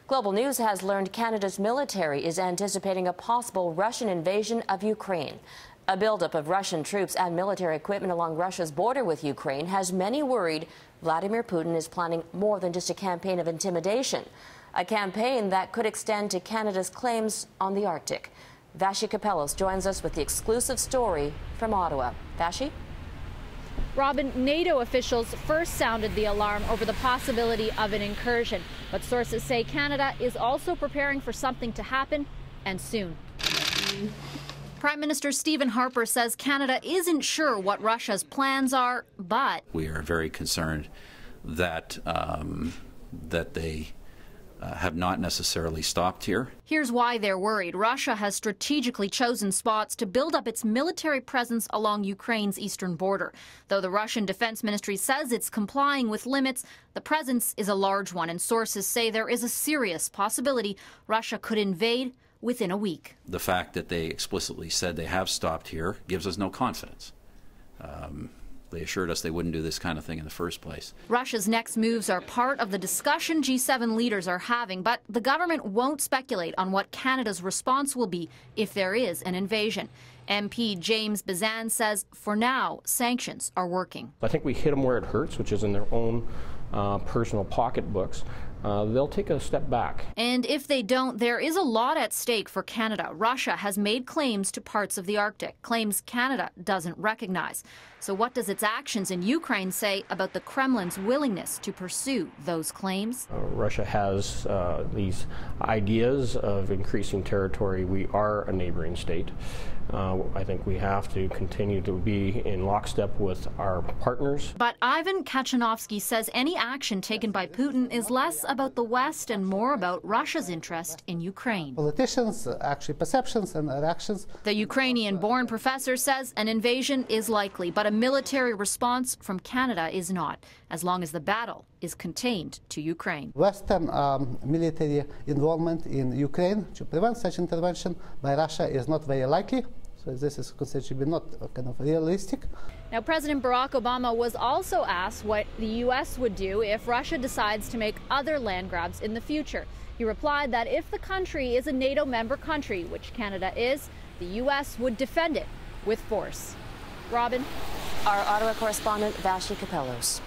Global News has learned Canada's military is anticipating a possible Russian invasion of Ukraine. A buildup of Russian troops and military equipment along Russia's border with Ukraine has many worried Vladimir Putin is planning more than just a campaign of intimidation, a campaign that could extend to Canada's claims on the Arctic. Vassy Kapelos joins us with the exclusive story from Ottawa. Vassy? Robin, NATO officials first sounded the alarm over the possibility of an incursion, but sources say Canada is also preparing for something to happen, and soon. Prime Minister Stephen Harper says Canada isn't sure what Russia's plans are, but we are very concerned that they have not necessarily stopped here. Here's why they're worried. Russia has strategically chosen spots to build up its military presence along Ukraine's eastern border. Though the Russian Defense Ministry says it's complying with limits, the presence is a large one, and sources say there is a serious possibility Russia could invade within a week. The fact that they explicitly said they have stopped here gives us no confidence. They assured us they wouldn't do this kind of thing in the first place. Russia's next moves are part of the discussion G7 leaders are having, but the government won't speculate on what Canada's response will be if there is an invasion. MP James Bazan says, for now, sanctions are working. I think we hit them where it hurts, which is in their own personal pocketbooks. They'll take a step back. And if they don't, there is a lot at stake for Canada. Russia has made claims to parts of the Arctic, claims Canada doesn't recognize. So what does its actions in Ukraine say about the Kremlin's willingness to pursue those claims? Russia has these ideas of increasing territory. We are a neighboring state. I think we have to continue to be in lockstep with our partners. But Ivan Kachanovsky says any action taken by Putin is less about the West and more about Russia's interest in Ukraine. Politicians, actually perceptions and reactions. The Ukrainian-born professor says an invasion is likely, but a military response from Canada is not, as long as the battle is contained to Ukraine. Western military involvement in Ukraine to prevent such intervention by Russia is not very likely. So this is considered to be not kind of realistic. Now, President Barack Obama was also asked what the U.S. would do if Russia decides to make other land grabs in the future. He replied that if the country is a NATO member country, which Canada is, the U.S. would defend it with force. Robin? Our Ottawa correspondent, Vassy Kapelos.